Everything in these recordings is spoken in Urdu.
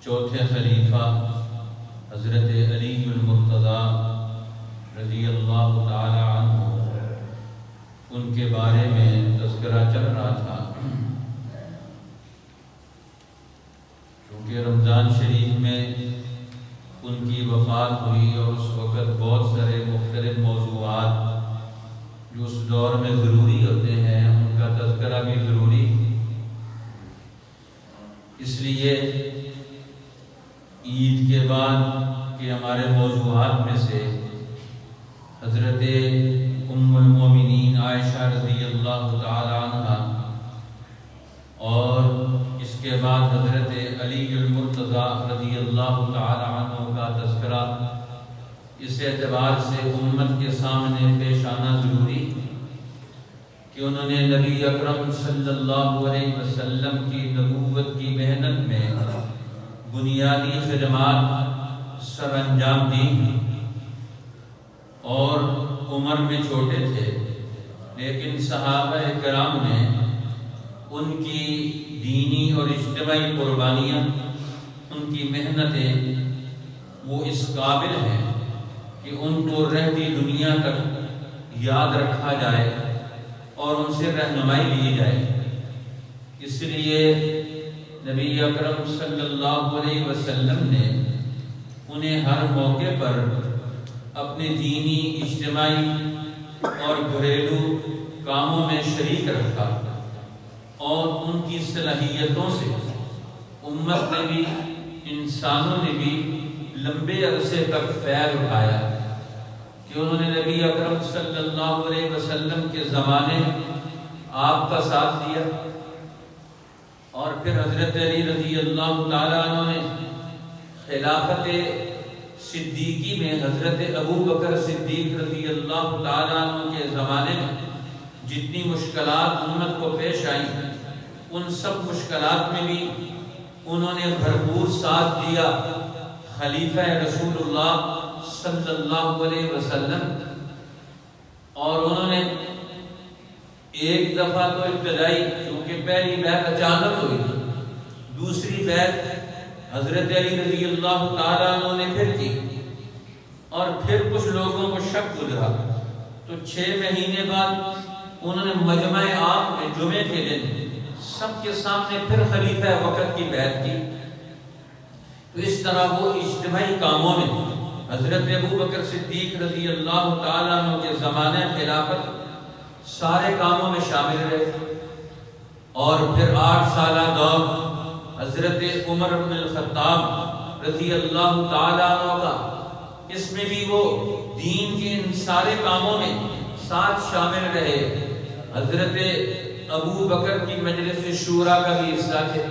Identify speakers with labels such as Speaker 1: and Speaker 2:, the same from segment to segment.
Speaker 1: چوتھے خلیفہ حضرت علی المرتضیٰ رضی اللہ تعالی عنہ، ان کے بارے میں تذکرہ چل رہا تھا۔ چونکہ رمضان شریف میں ان کی وفات ہوئی اور اس وقت بہت سارے مختلف موضوعات جو اس دور میں ضروری ہوتے ہیں ان کا تذکرہ بھی ضروری، اس لیے عید کے بعد کے ہمارے موضوعات میں سے حضرت ام المومنین عائشہ رضی اللہ تعالی عنہا اور اس کے بعد حضرت علی المرتضیٰ رضی اللہ تعالی عنہ کا تذکرہ اس اعتبار سے امت کے سامنے پیش آنا ضروری کہ انہوں نے نبی اکرم صلی اللہ علیہ وسلم کی نبوت کی محنت میں بنیادی خدمات سر انجام دی، اور عمر میں چھوٹے تھے لیکن صحابہ کرام نے ان کی دینی اور اجتماعی قربانیاں، ان کی محنتیں وہ اس قابل ہیں کہ ان کو رہتی دنیا تک یاد رکھا جائے اور ان سے رہنمائی لی جائے۔ اس لیے نبی اکرم صلی اللہ علیہ وسلم نے انہیں ہر موقع پر اپنے دینی، اجتماعی اور گھریلو کاموں میں شریک رکھا، اور ان کی صلاحیتوں سے امت نے بھی، انسانوں نے بھی لمبے عرصے تک فیض اٹھایا کہ انہوں نے نبی اکرم صلی اللہ علیہ وسلم کے زمانے آپ کا ساتھ دیا، اور پھر حضرت علی رضی اللہ تعالیٰ عنہ نے خلافت صدیقی میں حضرت ابو بکر صدیق رضی اللہ تعالیٰ عنہ کے زمانے میں جتنی مشکلات امت کو پیش آئیں، ان سب مشکلات میں بھی انہوں نے بھرپور ساتھ دیا خلیفہ رسول اللہ صلی اللہ علیہ وسلم۔ اور انہوں نے ایک دفعہ تو ابتدائی، کیونکہ پہلی بیعت اچانک ہوئی، دوسری بیعت حضرت علی رضی اللہ تعالیٰ عنہ نے پھر کی، اور پھر کچھ لوگوں کو شک گزرا تو 6 مہینے بعد انہوں نے مجمع عام میں جمعے کے دن سب کے سامنے پھر خلیفہ وقت کی بیعت کی۔ تو اس طرح وہ اجتماعی کاموں میں حضرت ابو بکر صدیق رضی اللہ تعالیٰ عنہ کے زمانے خلافت سارے کاموں میں شامل رہے، اور پھر 8 سالہ دور حضرت عمر بن الخطاب رضی اللہ تعالیٰ عنہ کا، اس میں بھی وہ دین کے ان سارے کاموں میں ساتھ شامل رہے۔ حضرت ابو بکر کی مجلس شورا کا بھی حصہ تھے،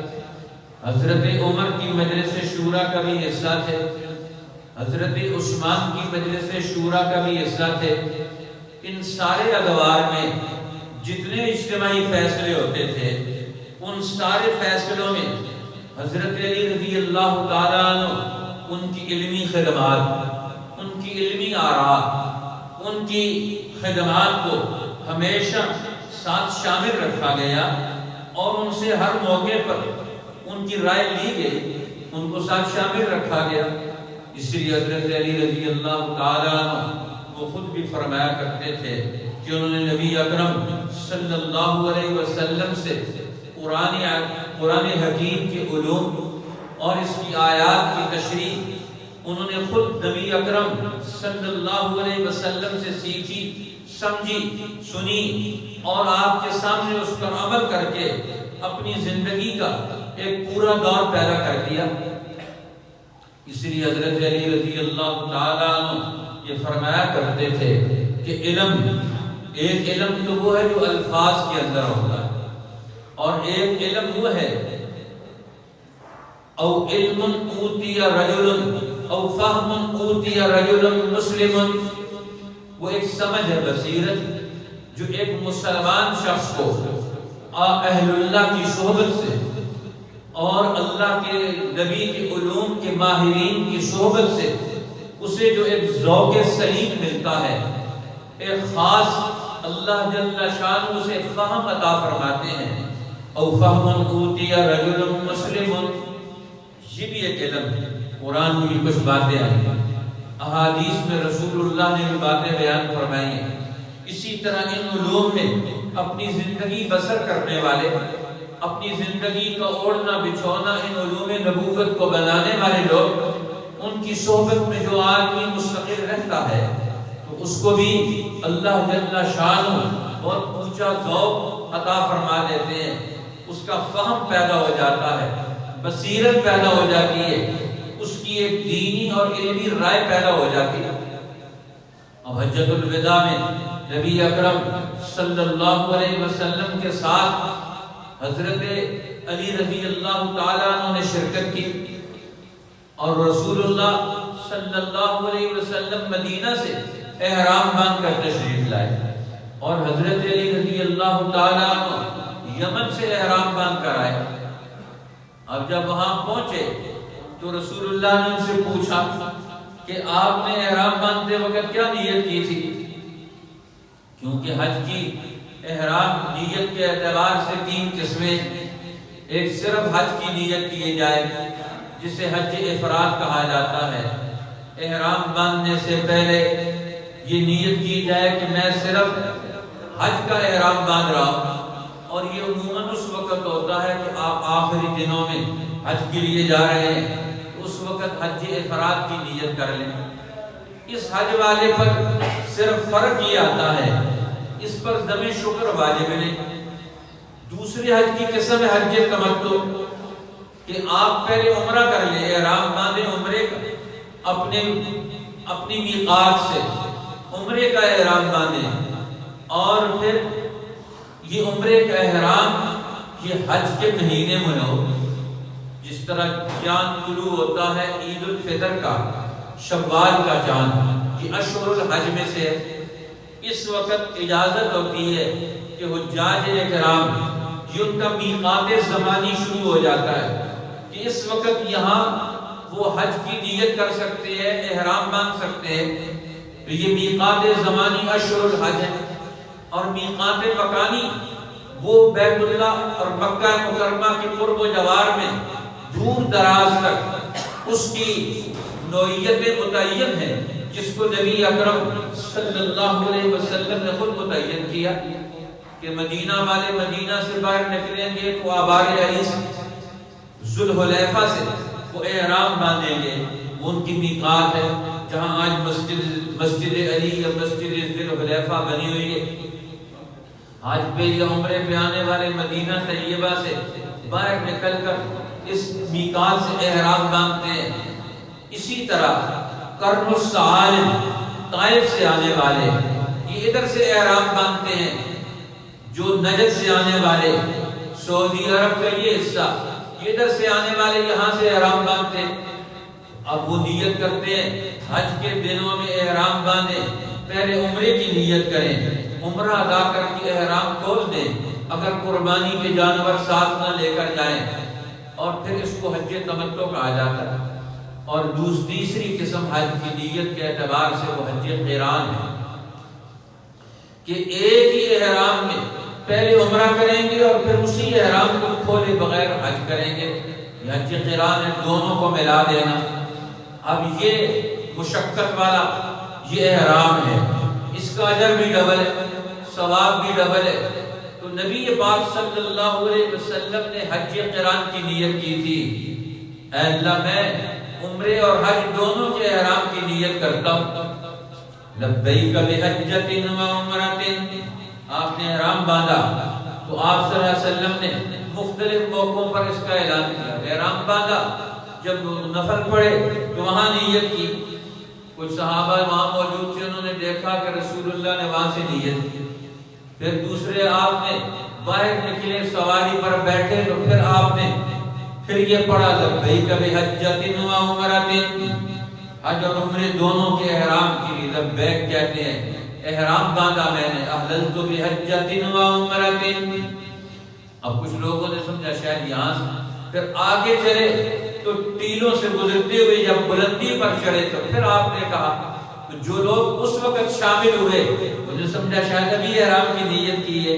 Speaker 1: حضرت عمر کی مجلس شورا کا بھی حصہ تھے، حضرت عثمان کی مجلس شورا کا بھی حصہ تھے۔ ان سارے ادوار میں جتنے اجتماعی فیصلے ہوتے تھے، ان سارے فیصلوں میں حضرت علی رضی اللہ تعالیٰ عنہ ان کی علمی خدمات، ان کی علمی آراء، ان کی خدمات کو ہمیشہ ساتھ شامل رکھا گیا، اور ان سے ہر موقع پر ان کی رائے لی گئی، ان کو ساتھ شامل رکھا گیا۔ اس لیے حضرت علی رضی اللہ تعالیٰ عنہ وہ خود بھی فرمایا کرتے تھے کہ انہوں نے نبی اکرم صلی اللہ علیہ وسلم سے قرآن حکیم کے علوم اور اس کی آیات کی تشریح انہوں نے خود نبی اکرم صلی اللہ علیہ وسلم سے سیکھی، سمجھی، سنی، اور آپ کے سامنے اس پر عمل کر کے اپنی زندگی کا ایک پورا دور پیدا کر دیا۔ اس لیے حضرت علی رضی اللہ تعالیٰ عنہ یہ فرمایا کرتے تھے کہ ایک علم تو وہ ہے جو الفاظ کے اندر ہوتا ہے، اور ایک علم وہ ہے او علم اوتی رجل او فہم اوتی رجل مسلم، وہ ایک سمجھ ہے، بصیرت جو ایک مسلمان شخص کو اہل اللہ کی صحبت سے اور اللہ کے نبی کے علوم کے ماہرین کی صحبت سے اسے جو ایک ذوق سلیم ملتا ہے، ایک خاص اللہ جل شانہ اسے فہم عطا فرماتے ہیں۔ او فہم اوتی رجل مسلم، یہ بھی ایک علم ہے۔ قرآن میں بھی کچھ باتیں آئی ہیں، احادیث میں رسول اللہ نے بھی باتیں بیان فرمائی ہیں۔ اسی طرح ان علوم میں اپنی زندگی بسر کرنے والے، اپنی زندگی کا اوڑھنا بچھونا ان علوم نبوت کو بنانے والے لوگ، ان کی صحبت میں جو آدمی مستقل رہتا ہے تو اس کو بھی اللہ جل شانہ بہت اونچا ذوق عطا فرما دیتے ہیں، اس کا فہم پیدا ہو جاتا ہے، بصیرت پیدا ہو جاتی ہے، اس کی ایک دینی اور علمی رائے پیدا ہو جاتی ہے۔ اب حجۃ الوداع میں نبی اکرم صلی اللہ علیہ وسلم کے ساتھ حضرت علی رضی اللہ تعالیٰ عنہ نے شرکت کی، اور رسول اللہ صلی اللہ علیہ وسلم مدینہ سے احرام باندھ کر تشریف لائے، اور حضرت علی رضی اللہ تعالیٰ عنہ یمن سے احرام باندھ کر آئے۔ اب جب وہاں پہنچے تو رسول اللہ نے ان سے پوچھا کہ آپ نے احرام باندھتے وقت کیا نیت کی تھی؟ کیونکہ حج کی احرام نیت کے اعتبار سے 3 قسمیں، ایک صرف حج کی نیت کی جائے جسے حج افراد کہا جاتا ہے، احرام باندھنے سے پہلے یہ نیت کی جائے کہ میں صرف حج کا احرام باندھ رہا ہوں، اور یہ عموماً اس وقت ہوتا ہے کہ آپ آخری دنوں میں حج کے لیے جا رہے ہیں، اس وقت حج افراد کی نیت کر لیں۔ اس حج والے پر صرف فرق یہ آتا ہے، اس پر دم شکر واجب نہیں۔ دوسری حج کی قسم ہے حج تمتع، کہ آپ پہلے عمرہ کر لیں، احرام باندھیں عمرے کا، اپنی میقات سے عمرے کا احرام باندھیں، اور پھر یہ عمرے کا احرام یہ حج کے مہینے میں ہو۔ جس طرح چاند طلوع ہوتا ہے عید الفطر کا، شوال کا چاند، یہ اشہر الحج میں سے ہے، اس وقت اجازت ہوتی ہے کہ حجاج کرام یہ ان کا میقات زمانی شروع ہو جاتا ہے کہ اس وقت یہاں وہ حج کی نیت کر سکتے ہیں، احرام باندھ سکتے ہیں۔ تو یہ میقات زمانی اشہر الحج ہے، اور میقات مکانی وہ بیت اللہ اور مکہ مکرمہ کے قرب و جوار میں دور دراز تک اس کی نوعیت متعین ہے، جس کو نبی اکرم صلی اللہ علیہ وسلم نے خود متعین کیا کہ مدینہ والے مدینہ سے باہر نکلیں گے تو آبار عریس ذوالحلیفہ سے وہ احرام باندھیں گے، وہ ان کی میقات ہے، جہاں آج مسجد علی یا مسجد ذوالحلیفہ بنی ہوئی ہے۔ آج پہ یہ عمرے پہ آنے والے مدینہ طیبہ سے باہر نکل کر اس میقات سے احرام باندھتے ہیں۔ اسی طرح قرن السعالم طائف سے آنے والے یہ ادھر سے احرام باندھتے ہیں، جو نجد سے آنے والے سعودی عرب کا یہ حصہ یہ ادھر سے آنے والے یہاں سے احرام باندھتے ہیں۔ اب وہ نیت کرتے ہیں حج کے دنوں میں احرام باندھیں، پہلے عمرے کی نیت کریں، عمرہ ادا کر کے احرام کھول دیں، اگر قربانی کے جانور ساتھ نہ لے کر جائیں، اور پھر اس کو حج تمتع کہا جاتا ہے۔ اور تیسری قسم حج کی نیت کے اعتبار سے وہ حج قران ہے، کہ ایک ہی احرام میں پہلے عمرہ کریں گے اور پھر اسی احرام کو کھولے بغیر حج کریں گے۔ یہ حج قران ہے، دونوں کو ملا دینا۔ اب یہ مشقت والا یہ احرام ہے، اس کا اجر بھی ڈبل ہے، ثواب بھی ڈبل ہے۔ تو نبی پاک صلی اللہ علیہ وسلم نے حج قران کی نیت کی تھی، اے اللہ میں عمرے اور حج دونوں کے احرام کی نیت کرتا ہوں۔ لبیک بحجۃ و عمرۃ، آپ نے احرام باندھا تو آپ صلی اللہ علیہ وسلم نے مختلف موقعوں پر اس کا اعلان کیا۔ احرام باندھا، جب نفل پڑے تو وہاں نیت کی، کچھ صحابہ وہاں موجود تھے، انہوں نے دیکھا کہ رسول اللہ نے وہاں سے نیت کی۔ پھر دوسرے آپ نے باہر نکلے، سواری پر بیٹھے، تو پھر آپ نے پھر یہ پڑھا لبیک بحجۃ و عمرۃ، حج اور عمرے دونوں کے احرام کے لیے لبیک کہتے ہیں۔ احرام باندھا میں نے، احللت بحجۃ و عمرۃ۔ اب کچھ لوگوں نے سمجھا شاید یہاں سے پھر آگے چلے تو ٹیلوں سے گزرتے ہوئے جب بلندی پر چڑھے تو پھر آپ نے کہا، تو جو لوگ اس وقت شامل ہوئے انہوں نے سمجھا شاید ابھی احرام کی نیت کی ہے۔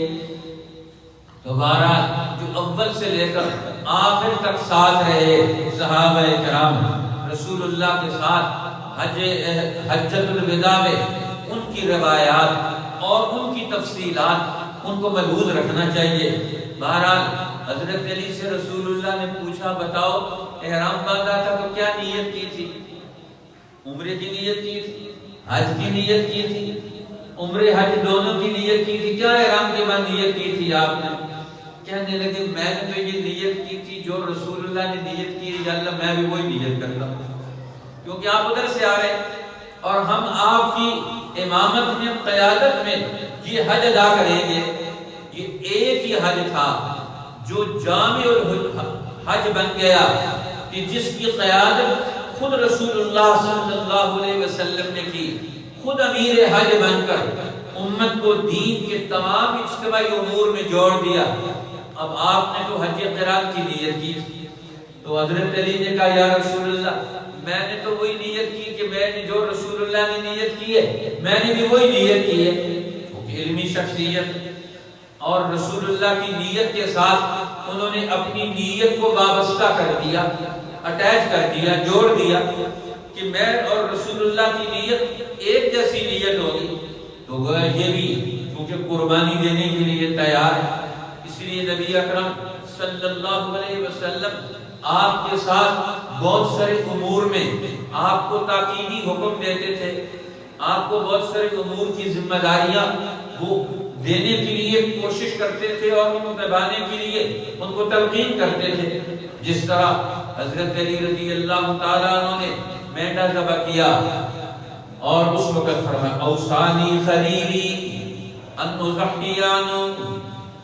Speaker 1: تو بہرحال جو اول سے لے کر آخر تک ساتھ رہے صحابہ کرام رسول اللہ کے ساتھ حجۃ الوداع میں ان کی روایات اور ان کی تفصیلات ان کو محفوظ رکھنا چاہیے۔ بہرحال حضرت علی سے رسول اللہ نے پوچھا بتاؤ احرام باندھا تھا تو کیا نیت کی تھی؟ عمرے کی نیت کی تھی، حج کی نیت کی تھی، عمرے حج دونوں کی نیت کی تھی، کیا احرام کے بعد نیت کی تھی آپ نے؟ کہنے لگے میں نے تو یہ نیت کی تھی جو رسول اللہ نے نیت کی، یا اللہ میں بھی وہی نیت کرتا ہوں، کیونکہ آپ ادھر سے آ رہے ہیں اور ہم آپ کی امامت میں قیادت میں یہ حج ادا کریں گے۔ یہ ایک ہی حج تھا جو جامع الحج بن گیا کہ جس کی قیادت خود رسول اللہ صلی اللہ علیہ وسلم نے کی، خود امیر حج بن کر امت کو دین کے تمام اجتماعی امور میں جوڑ دیا۔ اب آپ نے تو حج قران کی نیت کی، تو حضرت علی نے کہا یا رسول اللہ میں نے تو وہی نیت کی کہ میں نے جو رسول اللہ نے نیت کی ہے میں نے بھی وہی نیت کی ہے۔ کیونکہ علمی شخصیت اور رسول اللہ کی نیت کے ساتھ انہوں نے اپنی نیت کو وابستہ کر دیا، اٹیچ کر دیا، جوڑ دیا کہ میں اور رسول اللہ کی نیت ایک جیسی نیت ہوگی، تو وہ یہ بھی کیونکہ قربانی دینے کے لیے تیار ہے، اس لیے نبی اکرم صلی اللہ علیہ وسلم آپ کے ساتھ بہت سارے امور میں آپ کو تاکیدی حکم دیتے تھے، آپ کو بہت سارے امور کی ذمہ داریاں وہ دینے کے لیے کوشش کرتے تھے اور ان کو نبھانے کے لیے ان کو تلقین کرتے تھے۔ جس طرح حضرت علی رضی اللہ تعالیٰ عنہ نے مینڈا ذبح کیا اور اس وقت فرمایا اوصانی خلیلی ان اضحیانو،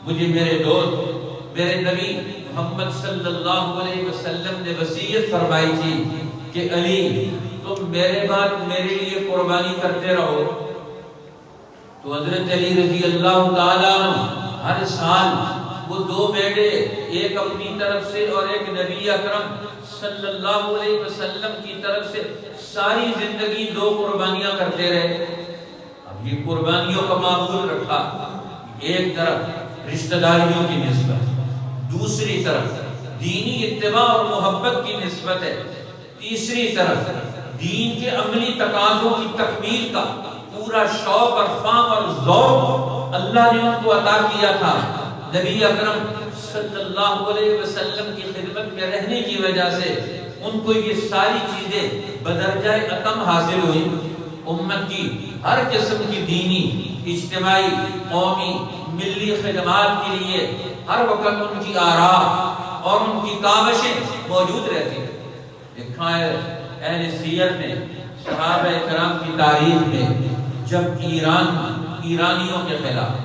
Speaker 1: مجھے میرے دوست میرے نبی محمد صلی اللہ علیہ وسلم نے وصیت فرمائی تھی کہ علی تم میرے بعد میرے لیے قربانی کرتے رہو۔ تو حضرت علی رضی اللہ تعالیٰ عنہ ہر سال وہ دو بیٹے، ایک اپنی طرف سے اور ایک نبی اکرم صلی اللہ علیہ وسلم کی طرف سے، ساری زندگی دو قربانیاں کرتے رہے۔ اب یہ قربانیوں کا معمول رکھا، ایک طرف رشتہ داریوں کی نسبت، دوسری طرف دینی اتباع اور محبت کی نسبت ہے، تیسری طرف دین کے عملی تقاضوں کی تکمیل کا پورا شوق اور فہم اور ذوق اللہ نے ان کو عطا کیا تھا۔ نبی اکرم صلی اللہ علیہ وسلم کی خدمت میں رہنے کی وجہ سے ان کو یہ ساری چیزیں بدرجہ اتم حاصل ہوئی۔ امت کی ہر قسم کی دینی، اجتماعی، قومی، ملی خدمات کے لیے ہر وقت ان کی آراء اور ان کی کاوشیں موجود رہتی ہیں۔ لکھا ہے اہل سیر میں، صحابہ کرام کی تاریخ میں، جب ایرانیوں کے خلاف،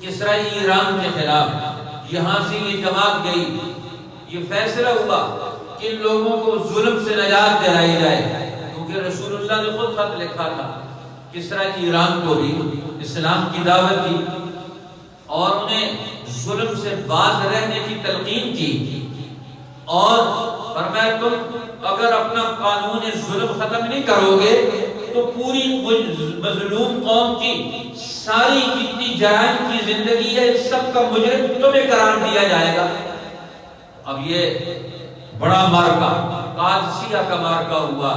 Speaker 1: کسرا ایران کے خلاف یہاں سے یہ جماعت گئی، یہ فیصلہ ہوا کہ ان لوگوں کو ظلم سے نجات دلائی جائے، کیونکہ رسول اللہ نے خود خط لکھا تھا کسرا ایران کو بھی اسلام کی دعوت دی اور انہیں ظلم سے باز رہنے کی تلقین کی، اور فرمایا تم اگر اپنا قانون ظلم ختم نہیں کرو گے تو پوری مظلوم قوم کی ساری کتنی جرائم کی زندگی ہے سب کا مجرم تمہیں قرار دیا جائے گا۔ اب یہ بڑا مارکا قادسیہ کا مارکا ہوا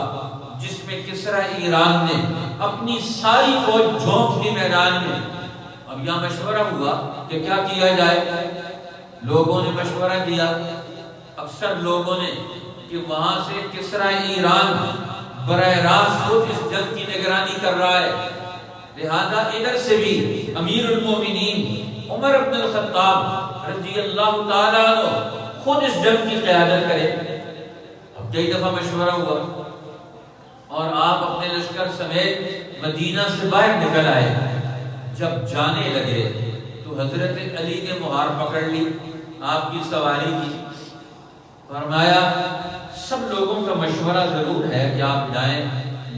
Speaker 1: جس میں کسرا ایران نے اپنی ساری فوج جھونک دی میدان میں۔ اب یہاں مشورہ ہوا کہ کیا کیا جائے، لوگوں نے مشورہ دیا، اکثر لوگوں نے کہ وہاں سے کسرا ایران براہ راست خود اس جنگ کی نگرانی کر رہا ہے، لہذا ادھر سے بھی امیر المومنین عمر بن الخطاب رضی اللہ تعالیٰ عنہ خود اس جنگ کی قیادت کرے۔ اب کئی دفعہ مشورہ ہوا اور آپ اپنے لشکر سمیت مدینہ سے باہر نکل آئے۔ جب جانے لگے تو حضرت علی نے مہار پکڑ لی، آپ کی سواری کی، فرمایا سب لوگوں کا مشورہ ضرور ہے کہ آپ جائیں،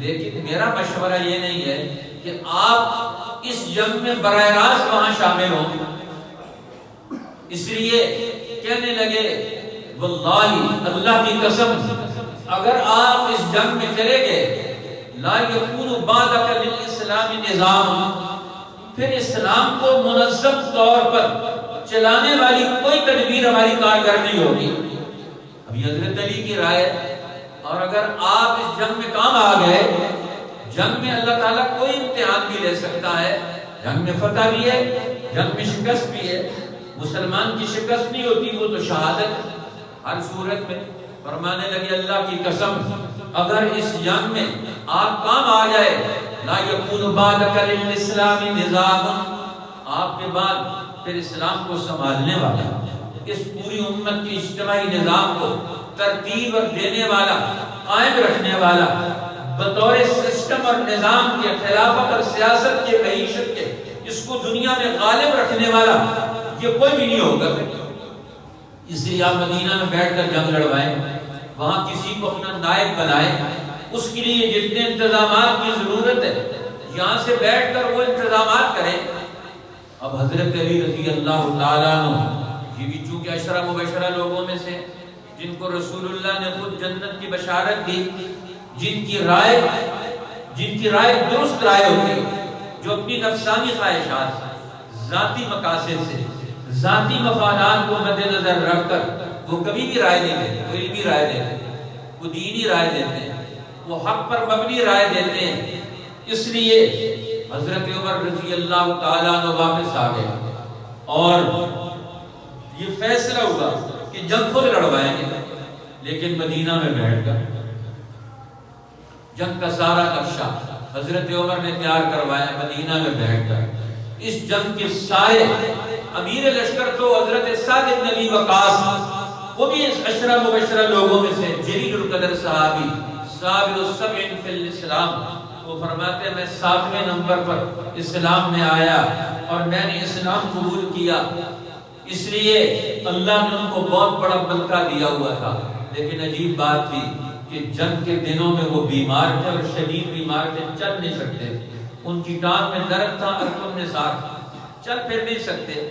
Speaker 1: لیکن میرا مشورہ یہ نہیں ہے کہ آپ اس جنگ میں براہ راست وہاں شامل ہوں۔ اس لیے کہنے لگے واللہ اللہ کی قسم اگر آپ اس جنگ میں چلے گئے لا یکون بعدک للاسلام نظام، پھر اسلام کو منظم طور پر چلانے والی کوئی تدبیر ہماری کارگر نہیں ہوگی۔ ابھی حضرت علی کی رائے، اور اگر آپ اس جنگ میں کام آ گئے، جنگ میں اللہ تعالیٰ کوئی امتحان بھی لے سکتا ہے، جنگ میں فتح بھی ہے، جنگ میں شکست بھی ہے۔ مسلمان کی شکست نہیں ہوتی، وہ تو شہادت ہر صورت میں۔ فرمانے لگے اللہ کی قسم اگر اس جنگ میں آپ کام آ جائے، لا یکون بعدک للاسلام نظام، آپ کے بعد پھر اسلام کو سنبھالنے والا، اس پوری امت کی اجتماعی نظام کو ترتیب اور دینے والا، قائم رکھنے والا، بطور سسٹم اور نظام کے، خلافت اور سیاست کے، معیشت کے، اس کو دنیا میں غالب رکھنے والا یہ کوئی بھی نہیں ہوگا۔ اس لیے آپ مدینہ میں بیٹھ کر جنگ لڑوائیں، وہاں کسی کو اپنا نائب بنائیں، اس کے لیے جتنے انتظامات کی ضرورت ہے یہاں سے بیٹھ کر وہ انتظامات کریں۔ اب حضرت علی رضی اللہ تعالیٰ عنہ، یہ بھی چونکہ عشرہ مبشرہ لوگوں میں سے جن کو رسول اللہ نے خود جنت کی بشارت دی، جن کی رائے درست رائے ہوتی، جو اپنی نفسانی خواہشات، ذاتی مقاصد سے، ذاتی مفادات کو مد نظر رکھ کر وہ کبھی بھی رائے نہیں دیتے، وہ علمی رائے دیتے ہیں، وہ دینی رائے دیتے ہیں، وہ حق پر مبنی رائے دیتے ہیں۔ اس لیے حضرت عمر رضی اللہ تعالیٰ عنہ واپس آ گئے اور یہ فیصلہ ہوا کہ جنگ خود لڑوائیں گے، لیکن مدینہ میں بیٹھ کر جنگ کا سارا نقشہ حضرت عمر نے تیار کروایا مدینہ میں بیٹھ کر۔ اس جنگ کے سارے امیر لشکر تو حضرت سعد بن ابی وقاص، وہ بھی اس عشرہ مبشرہ لوگوں میں سے جلیل القدر صحابی، صابر السبع فی الاسلام، وہ فرماتے ہیں میں 7ویں نمبر پر اسلام میں آیا اور میں نے اسلام قبول کیا، اس لیے اللہ نے ان کو بہت بڑا ملکہ دیا ہوا تھا۔ لیکن عجیب بات تھی کہ جنگ کے دنوں میں وہ بیمار تھے اور شدید بیمار تھے، چل نہیں سکتے، ان کی ٹانگ میں درد تھا، ارکم نثار، چل پھر نہیں سکتے۔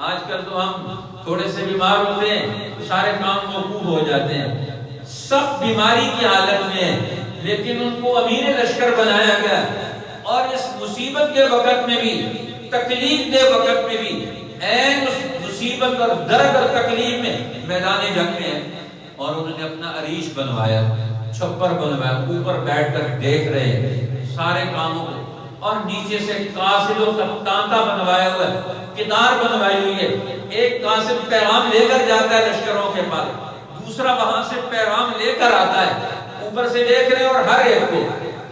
Speaker 1: آج کل تو ہم تھوڑے سے بیمار ہوتے ہیں تو سارے کام موقوف ہو جاتے ہیں، سب بیماری کی حالت میں ہیں، لیکن ان کو امیر لشکر بنایا گیا اور اس مصیبت کے وقت میں بھی، تکلیف کے وقت میں بھی، این اس مصیبت اور درد اور تکلیف میں میدان جنگ میں ہے، اور انہوں نے اپنا عریش بنوایا، چھپر بنوایا، اوپر بیٹھ کر دیکھ رہے ہیں سارے کاموں کو، اور نیچے سے قاصدوں کا تانتا بنوایا ہوا ہے، کتار بنوائی ہوئی ہے، ایک قاصد پیغام لے کر جاتا ہے لشکروں کے پاس، دوسرا وہاں سے پیغام لے کر آتا ہے، اوپر سے دیکھ رہے ہیں اور ہر ایک کو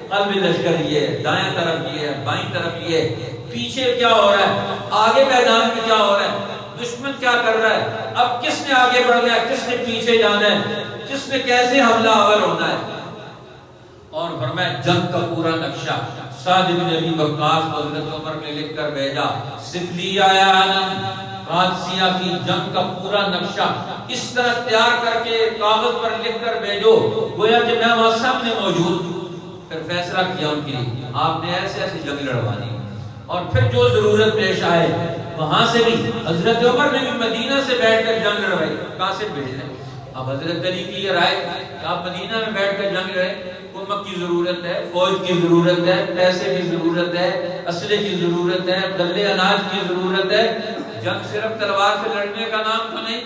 Speaker 1: قلب لشکر یہ ہے، دائیں طرف یہ ہے، بائیں طرف یہ ہے، پیچھے کیا ہو رہا ہے، آگے میدان میں کیا ہو رہا ہے، دشمن کیا کر رہا ہے، اب کس نے آگے بڑھنا ہے، کس نے پیچھے جانا ہے، کس نے کیسے حملہ آور ہونا ہے۔ اور فرمایا جنگ کا پورا نقشہ سعد بن ابی وقاص حضرت عمر نے لکھ کر بھیجا، سفلیہ قادسیہ کی جنگ کا پورا نقشہ اس طرح تیار کر کے کاغذ پر لکھ کر بھیجو گویا کہ میں وہاں سامنے موجود ہوں۔ پھر فیصلہ کیا ان کے لیے آپ نے ایسے ایسے جنگ لڑوانی، اور پھر جو ضرورت پیش آئے وہاں سے بھی حضرت عمر نے بھی مدینہ سے بیٹھ کر جنگ لڑوائی، قاصد بھیج رہے۔ اب حضرت علی کی یہ رائے کہ آپ مدینہ میں بیٹھ کر جنگ لڑیں، حکومت کی ضرورت ہے، فوج کی ضرورت ہے، پیسے کی ضرورت ہے، اسلحے کی ضرورت ہے، غلے اناج کی ضرورت ہے۔ جنگ صرف تلوار سے لڑنے کا نام تو نہیں،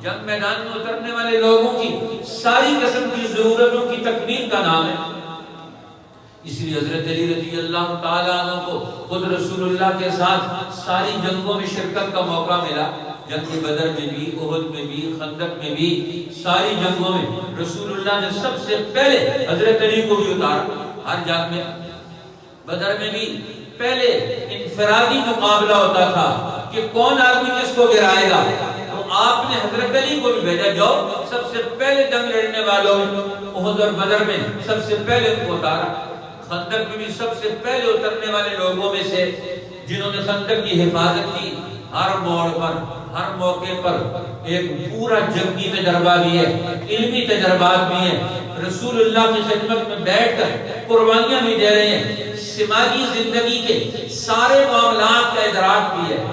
Speaker 1: جنگ میدان میں اترنے والے لوگوں کی ساری قسم کی ضرورتوں کی تکمیل کا نام ہے۔ اس لیے حضرت علی رضی اللہ تعالیٰ عنہ کو خود رسول اللہ کے ساتھ ساری جنگوں میں شرکت کا موقع ملا، جنگ بدر میں بھی، احد میں بھی، خندق میں بھی، ساری جنگوں میں رسول اللہ نے سب سے پہلے حضرت علی کو بھی اتارا۔ ہر جنگ میں، بدر میں بھی پہلے انفرادی مقابلہ ہوتا تھا کہ کون آدمی کس کو گرائے گا، تو آپ نے حضرت علی کو بھی بھیجا، جاؤ سب سے پہلے جنگ لڑنے والوں احد اور بدر میں سب سے پہلے ان کو اتارا۔ خندق میں بھی سب سے پہلے اترنے والے لوگوں میں سے جنہوں نے خندق کی حفاظت کی، ہر موڑ پر، ہر موقع پر ایک پورا جنگی تجربہ بھی ہے، علمی تجربات بھی ہیں، رسول اللہ کی خدمت میں بیٹھ کر قربانیاں بھی دے رہے ہیں، سماجی زندگی کے سارے معاملات کا ادراک بھی ہے۔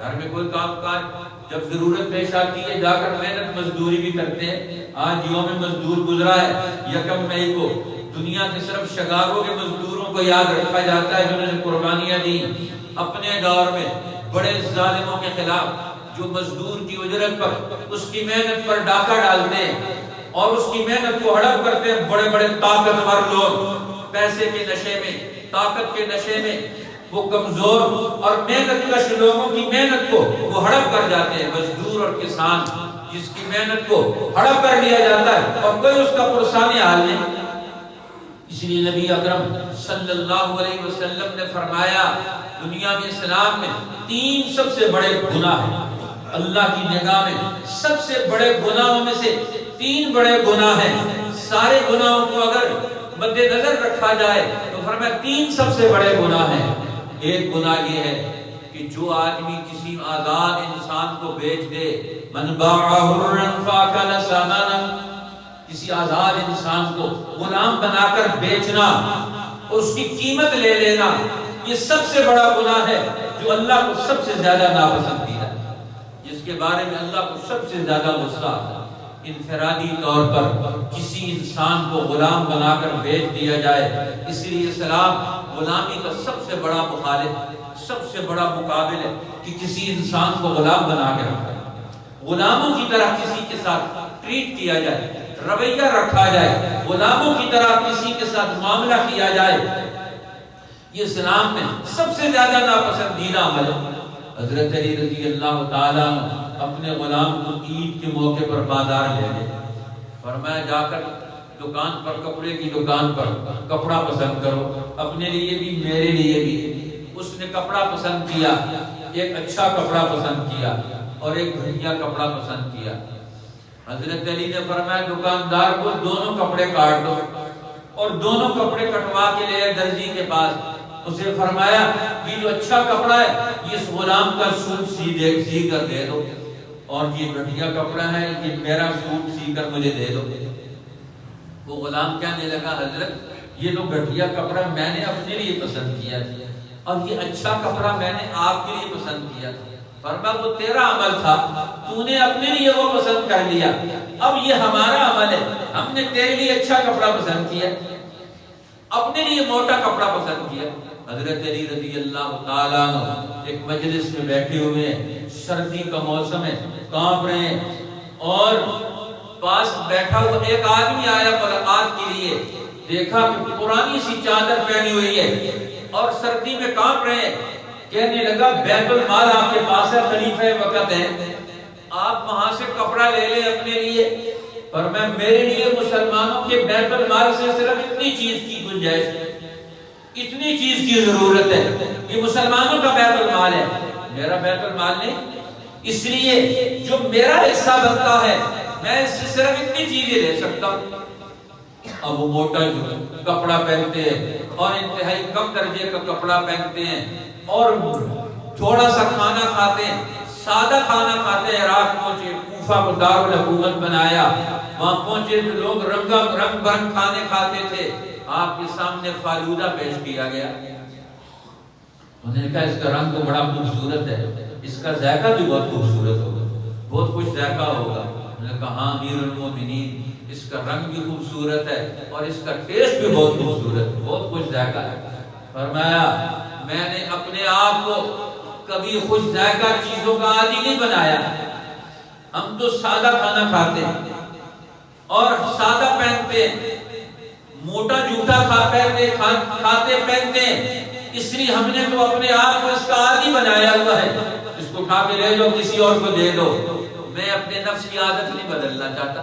Speaker 1: گھر میں کوئی کام کاج جب ضرورت پیش آتی ہے جا کر محنت مزدوری بھی کرتے ہیں۔ آج یوم مزدور گزرا ہے 1 مئی کو، دنیا کے صرف شگاروں کے مزدوروں کو یاد رکھا جاتا ہے جنہوں نے قربانیاں دی اپنے دور میں بڑے ظالموں کے خلاف، جو مزدور کی اجرت پر اس کی محنت پر ڈاکہ ڈالتے ہیں اور اس کی محنت کو ہڑپ کرتے ہیں بڑے بڑے طاقتور لوگ، پیسے کے نشے میں، طاقت کے نشے میں وہ کمزور اور محنت کش لوگوں کی محنت کو وہ ہڑپ کر جاتے ہیں۔ مزدور اور کسان جس کی محنت کو ہڑپ کر لیا جاتا ہے اور کوئی اس کا پرسانی حال نہیں۔ اس لیے نبی اکرم صلی اللہ علیہ وسلم نے فرمایا دنیا میں اسلام میں 3 سب سے بڑے گناہ ہیں، اللہ کی نگاہ میں سب سے بڑے گناہوں میں سے 3 بڑے گناہ ہیں۔ سارے گناہوں کو اگر مد نظر رکھا جائے تو فرمایا 3 سب سے بڑے گناہ ہیں۔ ایک گناہ یہ ہے کہ جو آدمی کسی آزاد انسان کو بیچ دے، من باع حرا فاکل ثمنہ، کسی آزاد انسان کو غلام بنا کر بیچنا اور اس کی قیمت لے لینا، یہ سب سے بڑا گناہ ہے جو اللہ کو سب سے زیادہ ناپسندیدہ ہے، جس کے بارے میں اللہ کو سب سے زیادہ غصہ ہے۔ انفرادی طور پر کسی انسان کو غلام بنا کر بیچ دیا جائے، اس لیے اسلام غلامی کا سب سے بڑا مخالف، سب سے بڑا مقابل ہے کہ کسی انسان کو غلام بنا کے رکھا جائے، غلاموں کی طرح کسی کے ساتھ ٹریٹ کیا جائے، رویہ رکھا جائے، غلاموں کی طرح کسی کے ساتھ معاملہ کیا جائے، یہ اسلام میں سب سے زیادہ ناپسندیدہ عمل ہے۔ حضرت علی رضی اللہ تعالیٰ اپنے غلام کو عید کے موقع پر بازار لے گئے، فرمایا جا کر دکان پر، کپڑے کی دکان پر کپڑا پسند کرو، اپنے لیے بھی میرے لیے بھی۔ اس نے کپڑا پسند کیا، ایک اچھا کپڑا پسند کیا اور ایک گھٹیا کپڑا پسند کیا۔ حضرت علی نے فرمایا دکاندار کو دونوں کپڑے کاٹ دو، اور دونوں کپڑے کٹوا کے لے درزی کے پاس، اسے فرمایا یہ جو اچھا کپڑا ہے اس غلام کا سوٹ سی کر دے دو، اور یہ گھٹیا کپڑا ہے یہ میرا سوٹ سی کر مجھے دے دو۔ وہ غلام کہنے لگا حضرت یہ تو گھٹیا کپڑا میں نے اپنے لیے پسند کیا تھا اور یہ اچھا کپڑا میں نے آپ کے لیے پسند کیا تھا۔ فرمایا وہ تیرا عمل تھا، تو نے اپنے لیے وہ پسند کر لیا، اب یہ ہمارا عمل ہے، ہم نے تیرے لیے اچھا کپڑا پسند کیا، اپنے لیے موٹا کپڑا پسند کیا۔ حضرت علی رضی اللہ تعالیٰ عنہ ایک مجلس میں بیٹھے ہوئے ہیں، سردی کا موسم ہے، کانپ رہے ہیں، اور پاس بیٹھا ہوا ایک آدمی آیا ملاقات کے لیے، دیکھا کہ پرانی سی چادر پہنی ہوئی ہے اور سردی میں کانپ رہے ہیں، کہنے لگا بیت المال آپ کے پاس ہے، خلیفہ وقت ہے، آپ وہاں سے کپڑا لے لیں اپنے لیے۔ پر میں میرے لیے مسلمانوں کے بیت المال سے صرف اتنی چیز کی گنجائش ہے، اتنی چیز کی ضرورت ہے، یہ مسلمانوں کا بیت المال ہے، میرا بیت المال نہیں، اس لیے جو میرا حصہ بنتا ہے میں اس سے صرف اتنی چیزیں لے سکتا ہوں۔ اب وہ موٹا جو کپڑا پہنتے ہیں اور انتہائی کم درجے کا کپڑا پہنتے ہیں اور تھوڑا سا کھانا کھاتے ہیں، سادہ کھانا کھاتے ہیں۔ رات پہنچے، کوفہ کو دارالحکومت بنایا، وہاں پہنچے تو لوگ رنگ برنگ کھانے کھاتے تھے، آپ کے سامنے فالودہ پیش کیا گیا، انہوں نے کہا اس کا رنگ تو بڑا خوبصورت ہے، اس کا ذائقہ بھی بہت خوبصورت ہوگا، بہت کچھ ذائقہ ہوگا۔ انہوں نے کہا ہاں امیر المومنین، اس کا رنگ بھی خوبصورت ہے اور اس کا ٹیسٹ بھی بہت خوبصورت ہے، بہت کچھ ذائقہ ہے۔ فرمایا میں نے اپنے آپ کو کبھی خوش ذائقہ چیزوں کا عادی نہیں بنایا، ہم تو سادہ کھانا کھاتے ہیں اور سادہ پہنتے ہیں، موٹا جوتا کھاتے پہنتے ہیں، اس لیے ہم نے تو اپنے آپ کو اس کا عادی بنایا ہوا ہے، اس کو کھا کے لے جاؤ کسی اور کو دے دو۔ میں اپنے نفس کی عادت نہیں بدلنا چاہتا،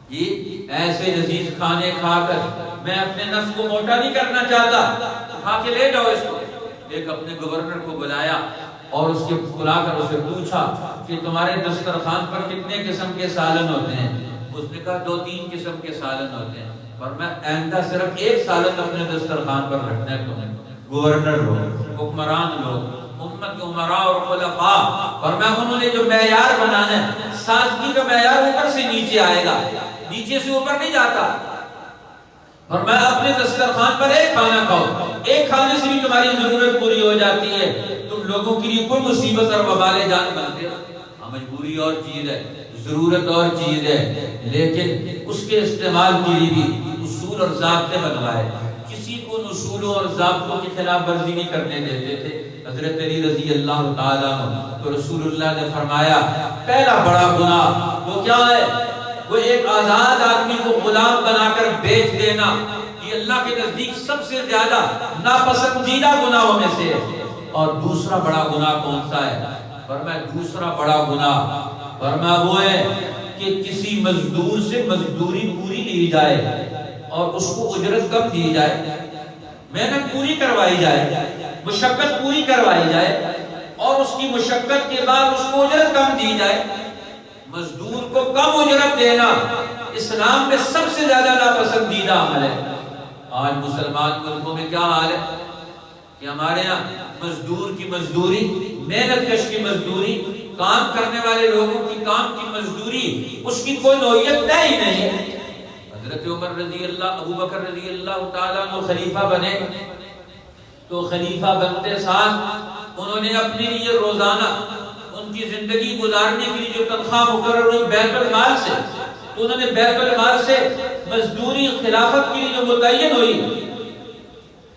Speaker 1: یہ ایسے لذیذ کھانے کھا کر میں اپنے نفس کو موٹا نہیں کرنا چاہتا، کھا کے لے جاؤ اس کو۔ ایک اپنے گورنر کو بلایا اور اس کے بلا کر اسے پوچھا کہ تمہارے دسترخوان پر کتنے قسم کے سالن ہوتے ہیں؟ اس نے کہا 2-3 قسم کے سالن ہوتے ہیں۔ اور میں آئندہ صرف ایک سالن اپنے دسترخوان پر رکھنا ہے تمہیں، گورنر لوگ، حکمران لوگ، امت کے عمراء اور خلفاء، اور میں انہوں نے جو معیار بنانا ہے، سادگی کا معیار اوپر سے نیچے آئے گا، نیچے سے اوپر نہیں جاتا۔ اور میں اپنے دسترخوان پر ایک کھانا کھاؤ، ایک کھانے سے بھی تمہاری ضرورت پوری ہو جاتی ہے، تم لوگوں کے لیے کوئی مصیبت اور وبال جان بنتے ہو۔ مجبوری اور چیز ہے، ضرورت اور چیز ہے، لیکن اس کے استعمال کے لیے بھی اصول اور ضابطے بنوائے، کسی کو اصولوں اور ضابطوں کی خلاف ورزی نہیں کرنے دیتے تھے۔ حضرت علی رضی اللہ تعالیٰ عنہ تو رسول اللہ نے فرمایا پہلا بڑا گناہ وہ کیا ہے؟ وہ ایک آزاد آدمی کو غلام بنا کر بیچ دینا، یہ اللہ کے نزدیک سب سے زیادہ ناپسندیدہ گناہوں میں سے ہے۔ اور دوسرا بڑا گناہ کون سا ہے؟ فرمایا دوسرا بڑا گناہ فرمایا وہ ہے کہ کسی مزدور سے مزدوری پوری لی جائے اور اس کو اجرت کم دی جائے، محنت پوری کروائی جائے، مشقت پوری کروائی جائے اور اس کی مشقت کے بعد اس کو اجرت کم دی جائے۔ مزدور کو کم اجرت دینا اسلام میں سب سے زیادہ ناپسندیدہ عمل ہے۔ آج مسلمان ملکوں میں کیا حال ہے کہ ہمارے یہاں مزدور کی مزدوری، محنت کش کی مزدوری، کام کرنے والے لوگوں کی کام کی مزدوری، اس کی کوئی نوعیت طے ہی نہیں ہے۔ حضرت عمر رضی اللہ، ابو بکر رضی اللہ تعالیٰ عنہ خلیفہ بنے تو خلیفہ بنتے ساتھ انہوں نے اپنے لیے روزانہ ان کی زندگی گزارنے کے لیے جو تنخواہ مقرر ہوئی بیت المال سے، تو انہوں نے بیت المال سے مزدوری خلافت کے لیے جو متعین ہوئی،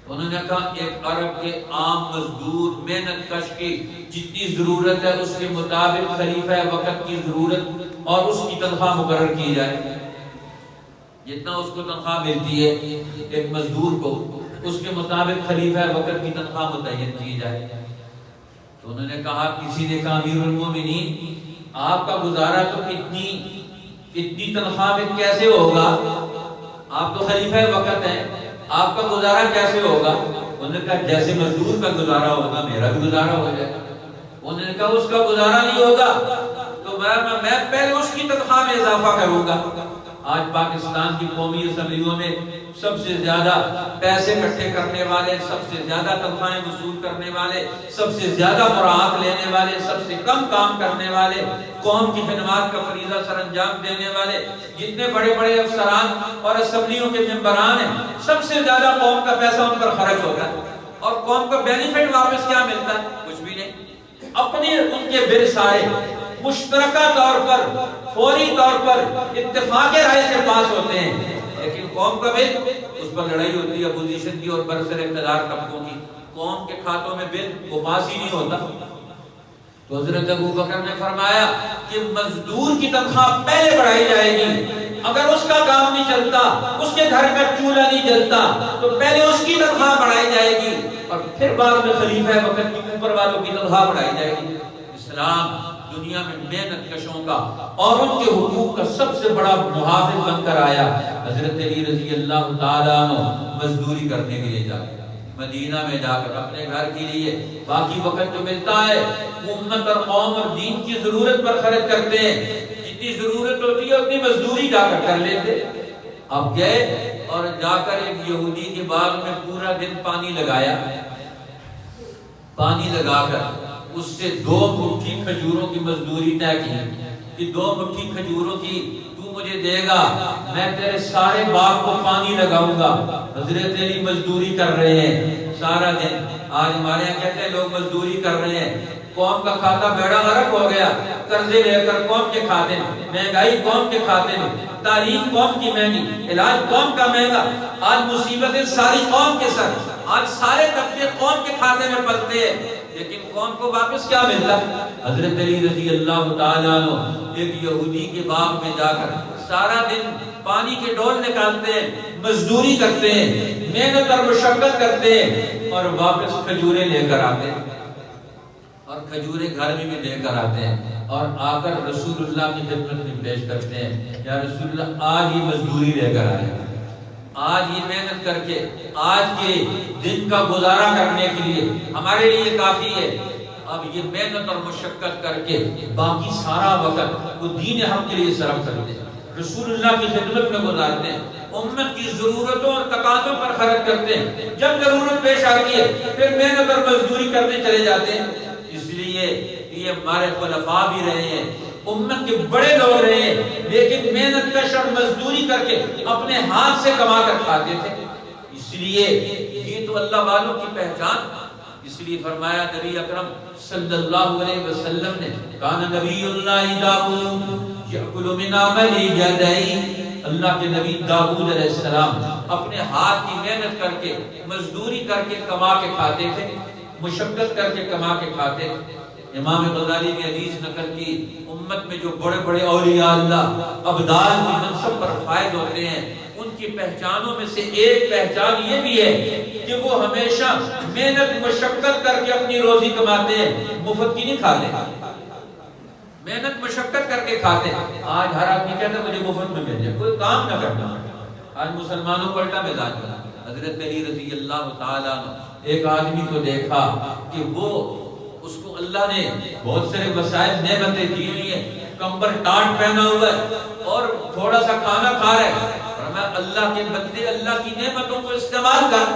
Speaker 1: انہوں نے کہا ایک عرب کے عام مزدور محنت کش کی جتنی ضرورت ہے اس کے مطابق خلیفہ وقت کی ضرورت اور اس کی تنخواہ مقرر کی جائے، جتنا اس کو تنخواہ ملتی ہے ایک مزدور کو اس کے مطابق خلیفہ وقت کی تنخواہ متعین کی جائے۔ تو انہوں نے کہا، کسی نے کہا امیر المومنین آپ کا گزارا تو اتنی تنخواہ میں کیسے ہوگا، آپ تو خلیفہ وقت ہیں، آپ کا گزارا کیسے ہوگا؟ انہوں نے کہا جیسے مزدور کا گزارا ہوگا میرا بھی گزارا ہو جائے۔ انہوں نے کہا اس کا گزارا نہیں ہوگا تو میں پہلے اس کی تنخواہ میں اضافہ کروں گا۔ آج پاکستان کی قومی اسمبلیوں میں سب سے زیادہ پیسے اکٹھے کرنے والے، سب سے زیادہ تنخواہیں وصول کرنے والے، سب سے زیادہ مراعات لینے والے، سب سے کم کام کرنے والے، قوم کی خدمات کا فریضہ سر انجام دینے والے جتنے بڑے بڑے افسران اور اسمبلیوں کے ممبران ہیں، سب سے زیادہ قوم کا پیسہ ان پر خرچ ہوتا ہے اور قوم کا بینیفٹ واپس کیا ملتا ہے؟ کچھ بھی نہیں۔ اپنے ان کے بل سارے مشترکہ طور پر فوری طور پر اتفاق رائے سے پاس ہوتے ہیں، لیکن قوم کا بل اس پر لڑائی ہوتی ہے اپوزیشن کی اور برسر اقتدار طبقوں کی، قوم کے کھاتوں میں بل وہ پاس ہی نہیں ہوتا۔ تو حضرت ابو بکر نے فرمایا کہ مزدور کی تنخواہ پہلے بڑھائی جائے گی، اگر اس کا کام نہیں چلتا، اس کے گھر کا چولہا نہیں جلتا تو پہلے اس کی تنخواہ بڑھائی جائے گی اور پھر بعد میں خلیفہ وقت کی اوپر والوں کی تنخواہ بڑھائی جائے گی۔ اسلام دنیا میں محنت کشوں کا اور ان کے حقوق کا سب سے بڑا محافظ بن کر آیا۔ حضرت علی رضی اللہ تعالیٰ عنہ مزدوری کرنے کے لیے جاتے مدینہ میں جا کر اپنے گھر کے لیے باقی وقت جو ملتا ہے امت اور قوم اور دین کی ضرورت پر خرچ کرتے ہیں، جتنی ضرورت ہوتی ہے اتنی مزدوری جا کر لیتے۔ اب گئے اور جا کر ایک یہودی کے باغ میں پورا دن پانی لگایا، پانی لگا کر اس سے 2 مٹھی کھجوروں کی مزدوری طے کی کہ 2 مٹھی کھجوروں کی تو مجھے دے گا، میں تیرے سارے باغ کو پانی لگاؤں گا۔ حضرت علی مزدوری کر رہے ہیں سارا دن۔ آج ہمارے یہاں کہتے ہیں لوگ مزدوری کر رہے ہیں، قوم کا کھاتا بیڑا غرق ہو گیا، قرضے لے کر قوم کے کھاتے میں، مہنگائی قوم کے کھاتے میں، تعلیم قوم کی مہنگی، علاج قوم کا مہنگا، آج مصیبتیں ساری قوم کے سر، آج سارے طبقے قوم کے کھاتے میں پلتے ہیں، لیکن قوم کو واپس کیا ملتا؟ حضرت علی رضی اللہ تعالیٰ عنہ ایک یہودی کے باغ میں جا کر سارا دن پانی کے ڈول نکالتے ہیں، مزدوری کرتے ہیں، محنت اور مشقت کرتے ہیں اور واپس کھجوریں لے کر آتے ہیں اور کھجوریں گھر میں بھی لے کر آتے ہیں اور آ کر رسول اللہ کی خدمت میں پیش کرتے ہیں، یا رسول اللہ آج یہ مزدوری لے کر آئے، آج یہ محنت کر کے آج کے دن کا گزارا کرنے کے لیے ہمارے لیے کافی ہے۔ اب یہ محنت اور مشقت کر کے باقی سارا وقت وہ دین حق کے لیے صرف کرتے ہیں، رسول اللہ کی خدمت میں گزارتے ہیں، امت کی ضرورتوں اور تقاضوں پر خرچ کرتے ہیں، جب ضرورت پیش آتی ہے پھر محنت اور مزدوری کرنے چلے جاتے ہیں۔ اس لیے یہ ہمارے خلفاء بھی رہے ہیں، امت کے بڑے لوگ رہے ہیں، لیکن محنت کش اور مزدوری کر کے اپنے ہاتھ سے کما کر کھاتے تھے۔ اس لیے یہ تو اللہ والوں کی پہچان، اس لیے فرمایا نبی اکرم صلی اللہ علیہ وسلم نے، کان نبی اللہ داؤد یأکل من عمل یدیہ، اللہ کے نبی داؤد علیہ السلام اپنے ہاتھ کی محنت کر کے مزدوری کر کے کما کے کھاتے تھے۔ مشقت کر کے کما کے کھاتے تھے۔ امام غزالی نے حدیث نقل کی، امت میں جو بڑے بڑے اولیاء اللہ ابدال کی منصب پر فائز ہوتے ہیں، ان کی پہچانوں میں سے ایک پہچان یہ بھی ہے کہ وہ ہمیشہ محنت مشقت کر کے اپنی روزی کماتے ہیں، مفت کی نہیں کھاتے، محنت مشقت کر کے کھاتے ہیں۔ آج ہر آدمی کہتا ہے مجھے مفت میں مل جائے، کوئی کام نہ کرنا۔ آج مسلمانوں کو الٹا مزاج بنا۔ حضرت علی رضی اللہ تعالیٰ عنہ ایک آدمی کو دیکھا کہ وہ اس کو اللہ نے بہت سارے وسائل نعمتیں دی ہوئی ہیں، کمبل ٹاٹ پہنا ہوا ہے اور تھوڑا سا کھانا کھا رہا ہے، فرمایا اللہ کے بندے اللہ کی نعمتوں کو استعمال کر،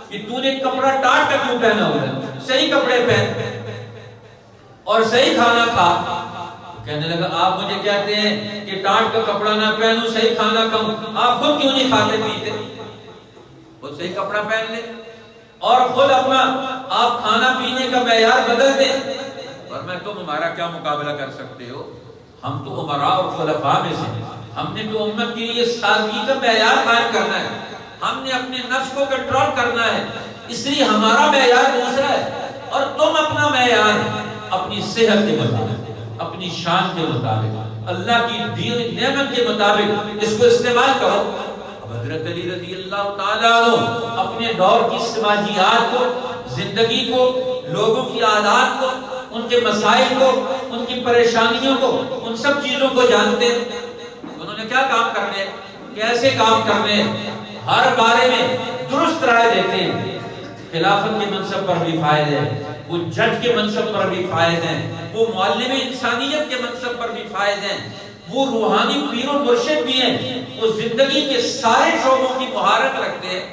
Speaker 1: کہ تو نے کپڑا ٹاٹ کا کیوں پہنا ہوا ہے، صحیح کپڑے پہن اور صحیح کھانا کھا۔ کہنے لگا آپ مجھے کہتے ہیں کہ ٹاٹ کا کپڑا نہ پہنوں صحیح کھانا کھاؤں، آپ خود کیوں نہیں کھاتے پیتے؟ وہ صحیح کپڑا پہن لے اور خود اپنا آپ کھانا پینے کا معیار بدل دیں۔ اور میں تم ہمارا کیا مقابلہ کر سکتے ہو، ہم تو امراء اور خلفاء میں سے، ہم نے تو امت کے لیے سادگی کا معیار قائم کرنا ہے، ہم نے اپنے نفس کو کنٹرول کرنا ہے، اس لیے ہمارا معیار دوسرا ہے اور تم اپنا معیار اپنی صحت کے مطابق، اپنی شان کے مطابق، اللہ کی دی ہوئی نعمت کے مطابق اس کو استعمال کرو۔ حضرت علی رضی اللہ تعالیٰ عنہ اپنے دور کی سماجیات کو، زندگی کو، لوگوں کی عادات کو، ان کے مسائل کو، ان کی پریشانیوں کو، ان سب چیزوں کو جانتے ہیں۔ انہوں نے کیا کام کرنے، کیسے کام کرنے، ہر بارے میں درست رائے دیتے ہیں۔ خلافت کے منصب پر بھی فائز ہیں، وہ جج کے منصب پر بھی فائز ہیں، وہ معلم انسانیت کے منصب پر بھی فائز ہیں، وہ روحانی پیر و مرشد بھی ہیں، وہ زندگی کے سارے شعبوں کی مہارت رکھتے ہیں۔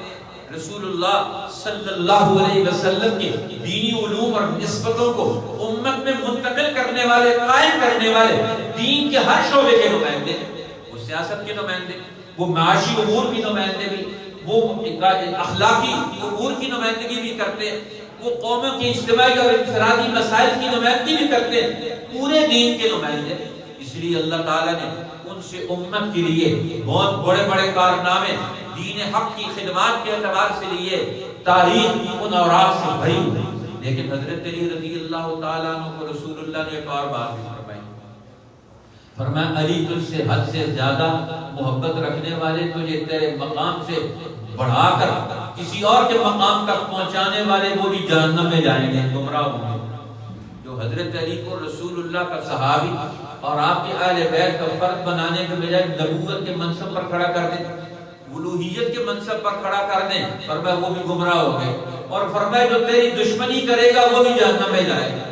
Speaker 1: رسول اللہ صلی اللہ علیہ وسلم کے دینی علوم اور نسبتوں کو امت میں منتقل کرنے والے، قائم کرنے والے، دین کے ہر شعبے کے نمائندے، وہ سیاست کے نمائندے، وہ معاشی امور کی نمائندے بھی، وہ اخلاقی امور کی نمائندگی بھی کرتے ہیں، وہ قوموں کی اجتماعی اور انفرادی مسائل کی نمائندگی بھی کرتے ہیں، پورے دین کے نمائندے۔ اس لیے اللہ تعالیٰ نے ان سے امت کے لیے بہت بڑے بڑے کارنامے، دین حق کی خدمات کے اعتبار سے لیے، تاریخ ان اوراق سے بھری ہوئی۔ لیکن حضرت علی رضی اللہ تعالیٰ عنہ کو رسول اللہ نے ایک اور بات بھی فرمائی، فرمایا علی تجھ سے حد سے زیادہ محبت رکھنے والے تجھے تیرے مقام سے بڑھا کر کسی اور کے مقام تک پہنچانے والے وہ بھی جہنم میں جائیں گے، گمراہ ہوں گے۔ جو حضرت علی کو رسول اللہ کا صحابی اور آپ کے اہل بیت کا فرد بنانے کے بجائے نبوت کے منصب پر کھڑا کر دیں، الوہیت کے منصب پر کھڑا کر دیں، فرمایا وہ بھی گمراہ ہو گئے۔ اور فرمایا جو تیری دشمنی کرے گا وہ بھی جہنم میں جائے گا،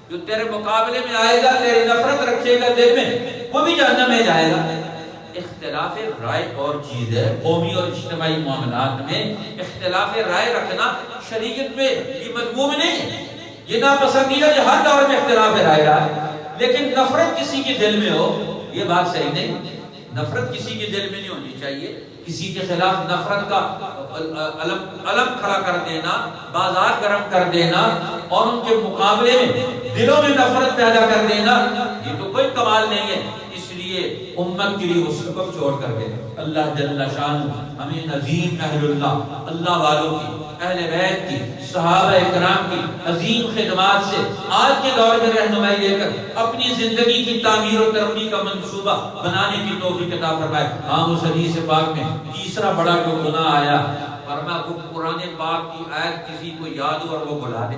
Speaker 1: جو تیرے مقابلے میں آئے گا، تیری نفرت رکھے گا دل میں، وہ بھی جہنم میں جائے گا۔ اختلاف رائے اور چیز ہے، قومی اور اجتماعی معاملات میں اختلاف رائے رکھنا شریعت میں یہ مذموم نہیں ہے، یہ ناپسندیدہ جو ہر دور میں اختلاف رائے رہا ہے، لیکن نفرت کسی کے دل میں ہو یہ بات صحیح نہیں۔ نفرت کسی کے دل میں نہیں ہونی چاہیے، کسی کے خلاف نفرت کا علم کھڑا کر دینا، بازار گرم کر دینا اور ان کے مقابلے میں دلوں میں نفرت پیدا کر دینا، یہ تو کوئی کمال نہیں ہے۔ اس لیے امت کے لیے وہ سبب چھوڑ کر کے اللہ جل شان ہمیں عظیم اہل اللہ، اللہ والوں کی، اہل بیت کی، صحابہ اکرام کی عظیم خدمات سے آج کے دور میں رہنمائی لے کر اپنی زندگی کی تعمیر و ترقی کا منصوبہ بنانے کی توفیق عطا فرمائے۔ ہاں اس حدیث پاک میں تیسرا بڑا جو گناہ آیا، فرمایا وہ قرآن پاک کی آیت کسی کو یاد ہو اور وہ بھلا دے،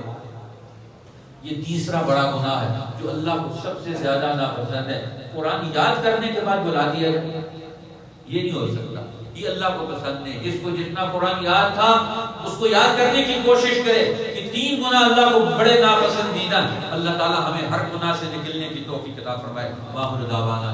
Speaker 1: یہ تیسرا بڑا گناہ ہے جو اللہ کو سب سے زیادہ ناپسند ہے۔ قرآن یاد کرنے کے بعد بلا دیا جائے، یہ نہیں ہو سکتا، یہ اللہ کو پسند نہیں۔ جس کو جتنا قرآن یاد تھا اس کو یاد کرنے کی کوشش کرے۔ کہ تین گناہ اللہ کو بڑے ناپسندیدہ، اللہ تعالی ہمیں ہر گناہ سے نکلنے کی توفیق عطا فرمائے۔ واخر دعوانا